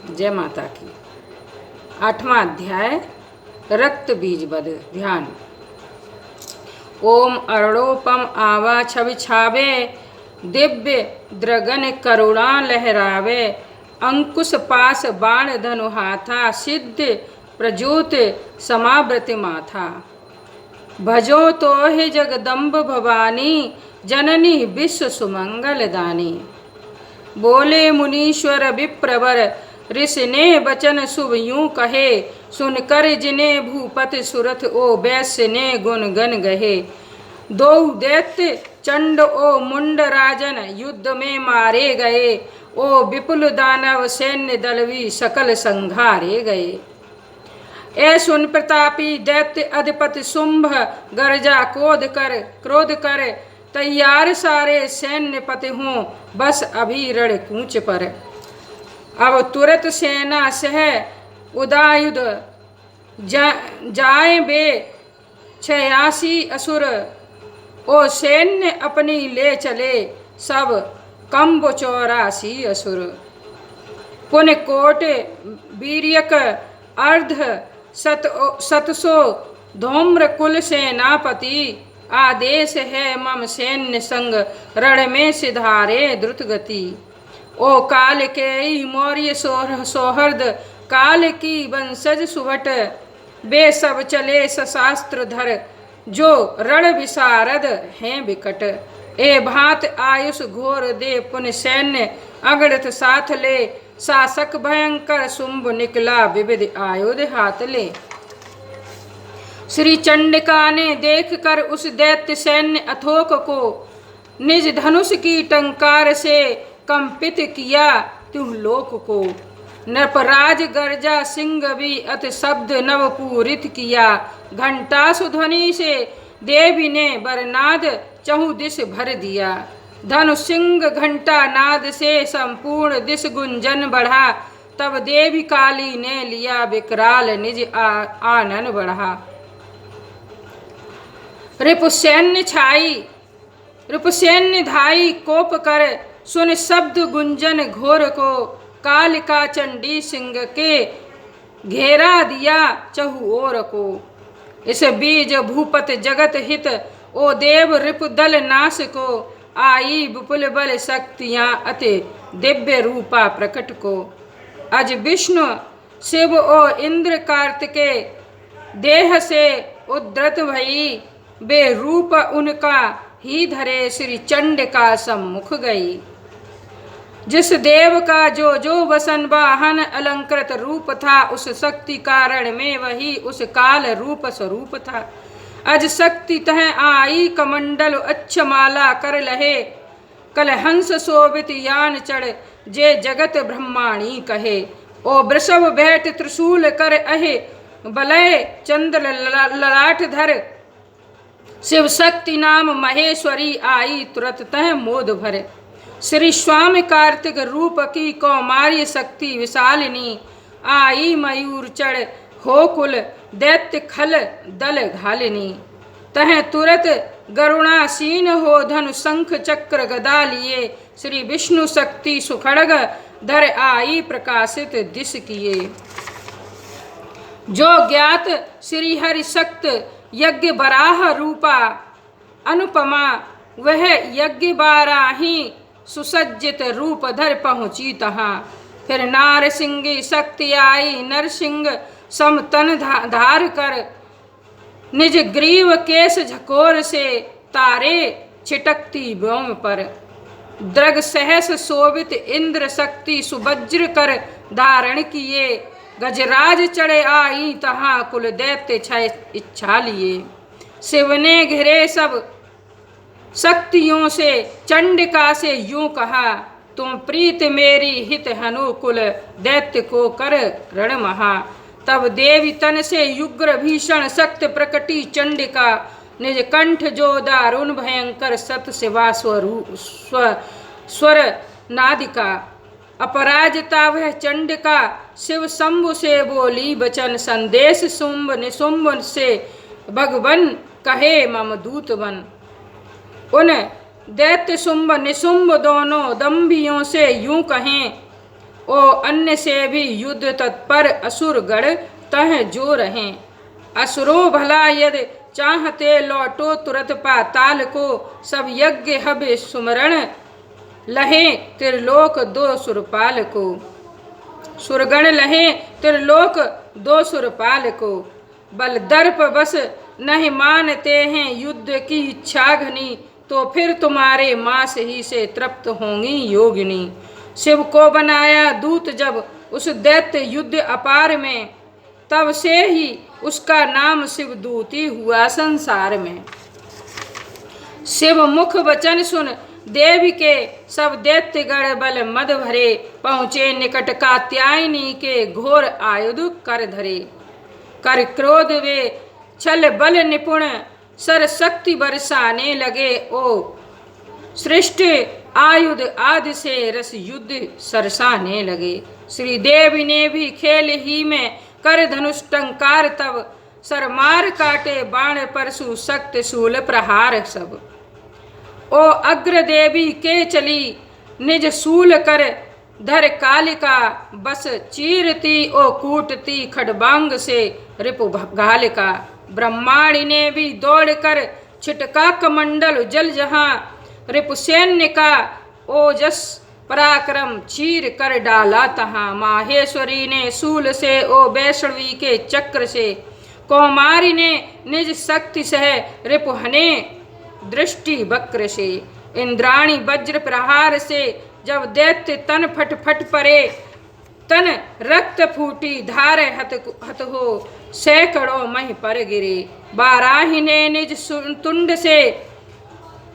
जय माता की। 8वां अध्याय रक्त बीज वध। ध्यान। ओम अरणोपम आवा छवि छावे, दिव्य द्रगन करुणा लहरावे। अंकुश पास बाण धनु हाथा, सिद्ध प्रजोत समावृत माथा। भजो तो हे जगदम्ब भवानी, जननी विश्व सुमंगल दानी। बोले मुनीश्वर विप्रवर, ऋषि ने वचन शुभ यूं कहे। सुनकर जिने भूपति सुरथ, ओ वैश्य ने गुण गन गहे। दो दैत्य चंड ओ मुंड राजन, युद्ध में मारे गए। ओ विपुल दानव सैन्य दलवी, सकल संघारे गए। ए सुन प्रतापी दैत्य अधिपति शुंभ, गर्जा क्रोध कर तैयार सारे सैन्य पति हों, बस अभी रण कूच पर। अब तुरत सेना सह उदायुध, जाए बे 86 असुर। ओ सैन्य अपनी ले चले, सब कंब 84 असुर। पुन कोट वीर्यक अर्ध सतसो, धूम्र कुल सेनापति। आदेश है मम सैन्य संग, रण में सिधारे द्रुत गति। ओ काल के मौर्य सोहर्द, काल की वंशज सुभट। वे सब चले सशास्त्र धर, जो रण विशारद हैं विकट। ए भांत आयुष घोर दे पुन सैन्य, अगणित साथ ले। शासक भयंकर शुंभ निकला, विविध आयुध हाथ ले। श्री चंडिका ने देख कर उस दैत्य सैन्य अथोक को, निज धनुष की टंकार से कंपित किया तुम लोक को। नरपराज गर्जा सिंह भी अति शब्द नवपूरित किया। घंटा सुध्वनि से देवी ने बरनाद, चहु दिश भर दिया। धनु सिंह घंटा नाद से संपूर्ण दिश गुंजन बढ़ा। तब देवी काली ने लिया विकराल निज आनन बढ़ा। रिपुसैन्य धाई कोप कर, सुन शब्द गुंजन घोर को। कालिका चंडी सिंह के घेरा दिया चहु ओर को। इस बीज भूपत जगत हित, ओ देव रिपु दल नाश को। आई विपुल बल शक्तियां अति दिव्य रूपा प्रकट को। अज विष्णु शिव ओ इंद्र कार्तिके, देह से उद्धृत भई। बे रूप उनका ही धरे, श्री चंडिका सम्मुख गई। जिस देव का जो वसन वाहन अलंकृत रूप था, उस शक्ति कारण में वही उस काल रूप स्वरूप था। अज शक्ति तह आई कमंडल अच्छमाला कर लहे। कल हंस शोभित यान चढ़, जे जगत ब्रह्माणी कहे। ओ वृषभ बैठ त्रिशूल कर अहे, बलय चंद्र ललाट धर। शिव शक्ति नाम महेश्वरी आई, तुरत तह मोद भर। श्री स्वामी कार्तिक रूप की कौमार्य शक्ति विशालिनी। आई मयूर चढ़ हो कुल, दैत्य खल दल घालिनी। तह तुरत गरुणासीन हो, धनु शंख चक्र गदा लिए। श्री विष्णु शक्ति सुखड़ग धर, आई प्रकाशित दिश किए। जो ज्ञात श्री हरि शक्त यज्ञ बराह रूपा अनुपमा, वह यज्ञ बाराही सुसज्जित रूप धर पहुँची तहाँ। फिर नारसिंगी शक्ति आई, नरसिंह समतन धार कर। निज ग्रीव केश झकोर से, तारे छिटकती व्योम पर। द्रग सहस शोभित इंद्र शक्ति, सुवज्र कर धारण किए। गजराज चढ़े आई तहाँ, कुल दैत्य क्षय इच्छा लिए। शिव ने घिरे सब शक्तियों से, चंडिका से यूं कहा। तुम प्रीत मेरी हित हनुकुल, दैत्य को कर रण महा। तब देवी तन से युग्र भीषण शक्त प्रकटी चंडिका। निज कंठ जो दारुण भयंकर, सत शिवा स्वर नादिका। अपराजिता वह चंडिका, शिव शंभु से बोली वचन। संदेश शुंभ निशुंभ से, भगवन कहे मम दूत बन। उन दैत्य शुंभ निशुंभ दोनों दंभियों से यूं कहें, ओ अन्य से भी युद्ध तत्पर असुर गण तह जो रहें। असुरो भला यदि चाहते लौटो तुरत पाताल को, सब यज्ञ हब सुमरण लहे त्रिलोक दो सुरपाल को। सुरगण लहे त्रिलोक दो सुरपाल को, बल दर्प बस नहीं मानते हैं युद्ध की इच्छा घनी, तो फिर तुम्हारे मास ही से तृप्त होंगी योगिनी। शिव को बनाया दूत जब उस दैत्य युद्ध अपार में, तब से ही उसका नाम शिवदूती हुआ संसार में। शिव मुख वचन सुन देव के सब दैत्य गण बल मद भरे, पहुँचे निकट कात्यायनी के घोर आयुध कर धरे। कर क्रोध वे छल बल निपुण सर शक्ति बरसाने लगे, ओ श्रेष्ठ आयुध आदि से रस युद्ध सरसाने लगे। श्री देवी ने भी खेल ही में कर धनुष टंकार, तब सरमार काटे बाण परशु शक्त शूल प्रहार सब। ओ अग्र देवी के चली निज शूल कर धर कालिका, बस चीरती ओ कूटती खडबांग से रिपु घालिका। ब्रह्माणी ने भी दौड़ कर छिटका कमंडल जल जहां, रिपु सैन्य का ओजस पराक्रम चीर कर डाला तहां। माहेश्वरी ने शूल से ओ वैष्णवी के चक्र से, कौमारी ने निज शक्ति सह रिपु हने दृष्टि वक्र से। इंद्राणी वज्र प्रहार से जब दैत्य तन फट फट परे, तन रक्त फूटी धार हत हो सैकड़ों मह पर गिरे। बाराही ने निज तुंड से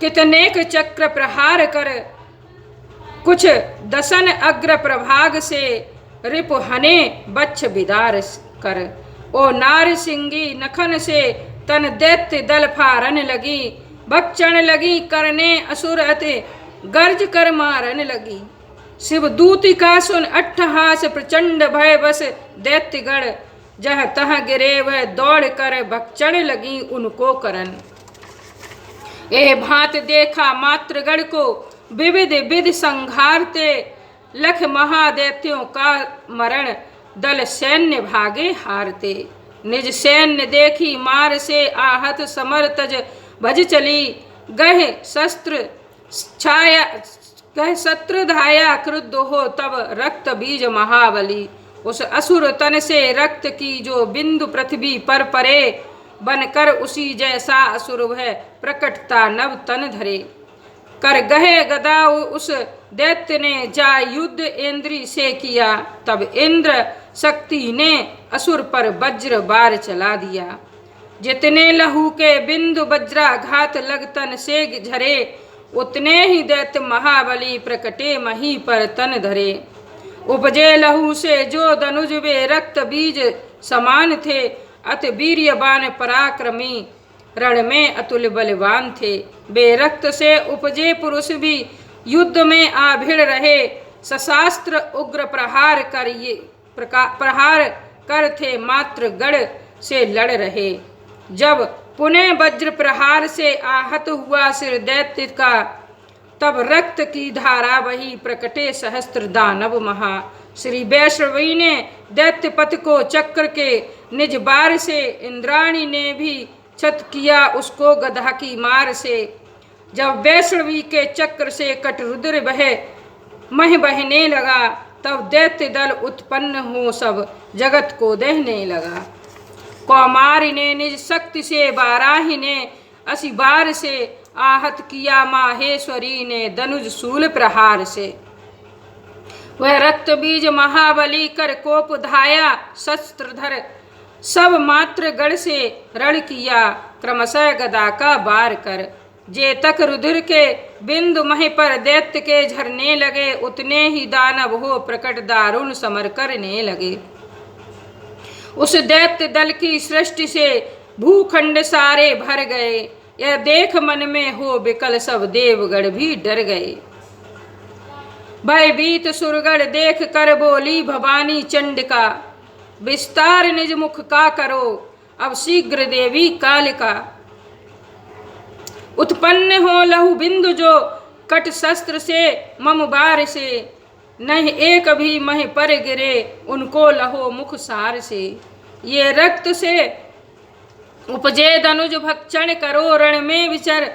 कितनेक चक्र प्रहार कर, कुछ दसन अग्र प्रभाग से रिपु हने बच्छ विदार कर। ओ नारसिंगी नखन से तन दैत्य दल फारन लगी, भक्षण लगी करने असुर अति गर्ज कर मारन लगी। शिव दूती का सुन अट्ठहास प्रचंड भय बस दैत्यगण, जह तह गिरे वह दौड़ कर भक्षण लगी उनको करन। ए भांत देखा मातृगण को विविध विधि संघारते, लख महादैत्यों का मरण दल सैन्य भागे हारते। निज सैन्य देखी मार से आहत समर तज भज चली, गह शस्त्र छाया गह शत्रु धाया क्रुद्ध हो तब रक्त बीज महाबली। उस असुर तन से रक्त की जो बिंदु पृथ्वी पर परे, बनकर उसी जैसा असुर वह प्रकटता नव तन धरे। कर गहे गदा उस दैत्य ने जा युद्ध इंद्री से किया, तब इंद्र शक्ति ने असुर पर वज्र बार चला दिया। जितने लहू के बिंदु वज्राघात लग तन से झरे, उतने ही दैत्य महाबली प्रकटे मही पर तन धरे। उपजे लहू से जो धनुज वे रक्त बीज समान थे, अति वीर्यवान पराक्रमी रण में अतुल बलवान थे। वे रक्त से उपजे पुरुष भी युद्ध में आ भिड़ रहे, सशास्त्र उग्र प्रहार कर थे मात्र गढ़ से लड़ रहे। जब पुनः वज्र प्रहार से आहत हुआ सिर दैत्य का, तब रक्त की धारा वही प्रकटे सहस्त्र दानव महा। श्री वैष्णवी ने दैत्यपति को चक्र के निज बार से, इंद्राणी ने भी छत किया उसको गधा की मार से। जब वैष्णवी के चक्र से कटरुद्र मह बहने लगा, तब दैत्य दल उत्पन्न हो सब जगत को दहने लगा। कौमारी ने निज शक्ति से, बाराही ने असी बार से आहत किया, माहेश्वरी ने धनुज शूल प्रहार से। वह रक्त बीज महाबली कर कोप धाया शस्त्रधर, सब मात्र गढ़ से रण किया क्रमशः गदा का बार कर। जे तक रुधिर के बिंदु मह पर दैत्य के झरने लगे, उतने ही दानव हो प्रकट दारुण समर करने लगे। उस दैत्य दल की सृष्टि से भूखंड सारे भर गए, यह देख मन में हो विकल सब देवगण भी डर गए। भयभीत सुरगण देख कर बोली भवानी चंडिका, विस्तार निज मुख का करो अब शीघ्र देवी कालिका। उत्पन्न हो लहु बिंदु जो कट शस्त्र से मम बार से, नहीं एक भी मह पर गिरे उनको लहो मुख सार से। ये रक्त से उपजे धनुज भक्षण करो रण में विचर,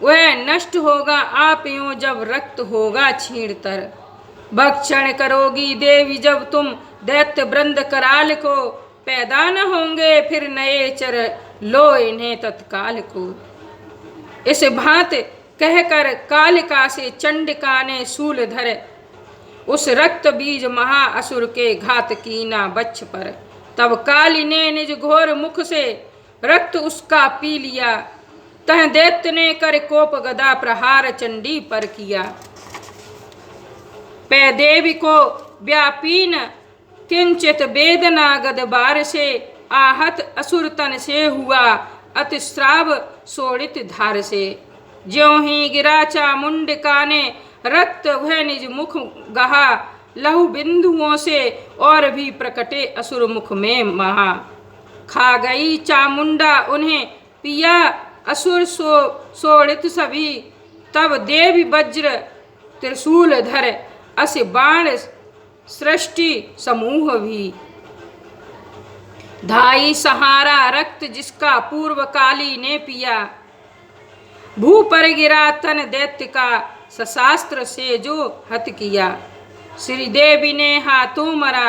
वह नष्ट होगा आप यूं जब रक्त होगा छीणतर। भक्षण करोगी देवी जब तुम दैत्य वृंद कराल को, पैदा न होंगे फिर नए चर लो इन्हें तत्काल को। इस भांत कहकर कालिका से चंडिका ने शूल धर, उस रक्त बीज महाअसुर के घात कीना बच्छ पर। तब काली ने निज घोर मुख से रक्त उसका पी लिया, तह दैत्य ने कर कोप गदा प्रहार चंडी पर किया। पै देवी को व्यापीन किंचित वेदना गद बार से, आहत असुर तन से हुआ अतिस्राव शोणित धार से। ज्यों ही गिरा चामुंडिका ने रक्त वह निज मुख गहा, लहू बिंदुओं से और भी प्रकटे असुर मुख में महा। खा गई चामुंडा उन्हें पिया असुर शोणित सभी, तब देवी वज्र त्रिशूल धर अस बाण सृष्टि समूह भी। धाई सहारा रक्त जिसका पूर्व काली ने पिया, भू पर गिरा तन दैत्य का सशास्त्र से जो हत किया। श्रीदेवी ने हाथों मरा,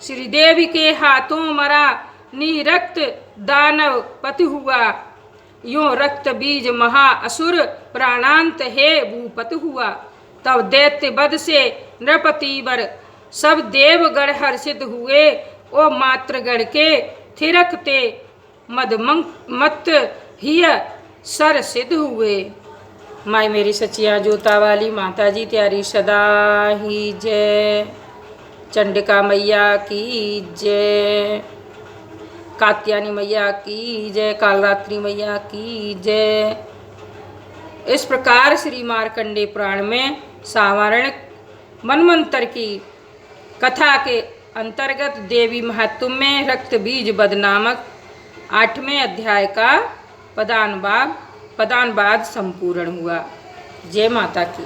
श्रीदेवी के हाथों मरा निरक्त दानव पति हुआ। यूं रक्त बीज महाअसुर प्राणांत है भूपत हुआ। तब दैत्य वध से नृपतिवर सब देवगण हर्षित हुए, ओ मातृगण के थिरकते मत हिय सर सिद्ध हुए। माई मेरी सचिया जोता वाली माता जी त्यारी सदा ही जय। चंडिका मैया की जय, कात्यायनी मैया की जय, कालरात्रि मैया की जय। इस प्रकार श्री मार्कंडेय पुराण में सावर्ण मनमंत्र की कथा के अंतर्गत देवी महत्व में रक्त बीज वध नामक 8वें अध्याय का पदानुवाद संपूर्ण हुआ। जय माता की।